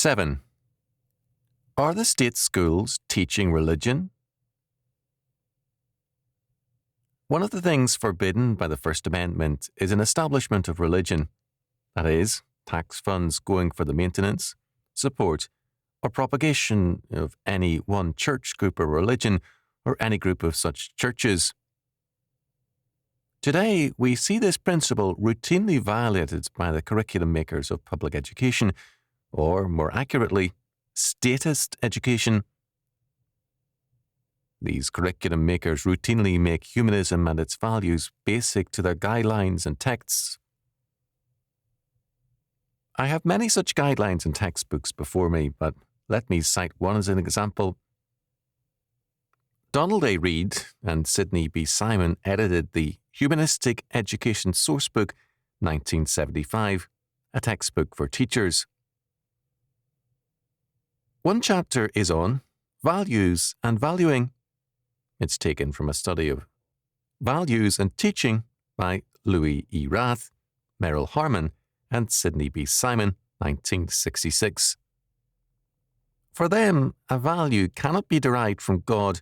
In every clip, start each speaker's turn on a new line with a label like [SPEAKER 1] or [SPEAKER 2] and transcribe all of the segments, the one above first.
[SPEAKER 1] 7. Are the state schools teaching religion? One of the things forbidden by the First Amendment is an establishment of religion, that is, tax funds going for the maintenance, support, or propagation of any one church group or religion, or any group of such churches. Today, we see this principle routinely violated by the curriculum makers of public education, or more accurately, statist education. These curriculum makers routinely make humanism and its values basic to their guidelines and texts. I have many such guidelines and textbooks before me, but let me cite one as an example. Donald A. Reed and Sidney B. Simon edited the Humanistic Education Sourcebook, 1975, a textbook for teachers. One chapter is on values and valuing. It's taken from a study of Values and Teaching by Louis E. Rath, Merrill Harmon, and Sidney B. Simon, 1966. For them, a value cannot be derived from God.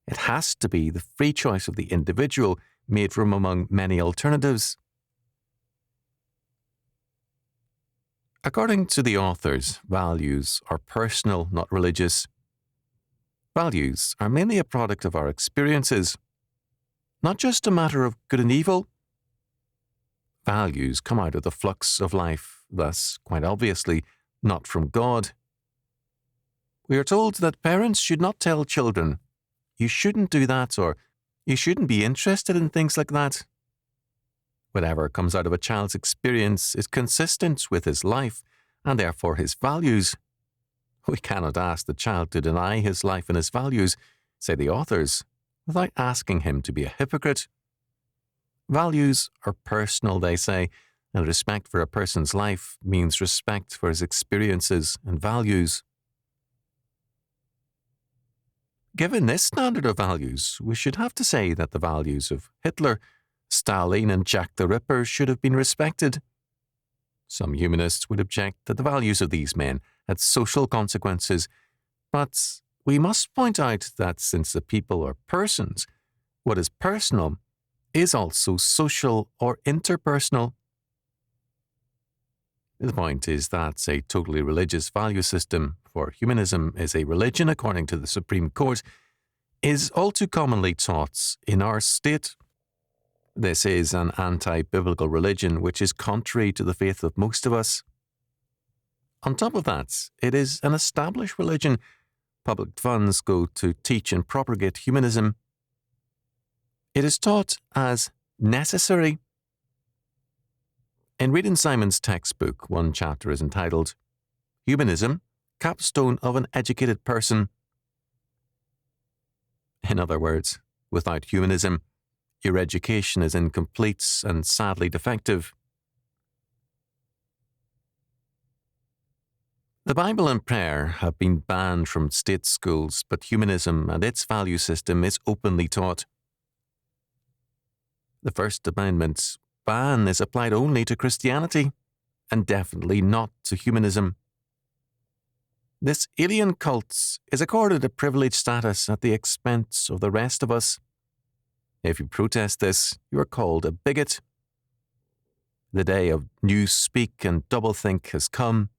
[SPEAKER 1] It has to be the free choice of the individual made from among many alternatives. According to the authors, values are personal, not religious. Values are mainly a product of our experiences, not just a matter of good and evil. Values come out of the flux of life, thus, quite obviously, not from God. We are told that parents should not tell children, "You shouldn't do that," or "You shouldn't be interested in things like that." Whatever comes out of a child's experience is consistent with his life, and therefore his values. We cannot ask the child to deny his life and his values, say the authors, without asking him to be a hypocrite. Values are personal, they say, and respect for a person's life means respect for his experiences and values. Given this standard of values, we should have to say that the values of Hitler, Stalin, and Jack the Ripper should have been respected. Some humanists would object that the values of these men had social consequences, but we must point out that since the people are persons, what is personal is also social or interpersonal. The point is that a totally religious value system, for humanism is a religion according to the Supreme Court, is all too commonly taught in our state. This is an anti-biblical religion which is contrary to the faith of most of us. On top of that, it is an established religion. Public funds go to teach and propagate humanism. It is taught as necessary. In Reed and Simon's textbook, one chapter is entitled Humanism, Capstone of an Educated Person. In other words, without humanism, your education is incomplete and sadly defective. The Bible and prayer have been banned from state schools, but humanism and its value system is openly taught. The First Amendment's ban is applied only to Christianity, and definitely not to humanism. This alien cult is accorded a privileged status at the expense of the rest of us. If you protest this, you are called a bigot. The day of newspeak and doublethink has come.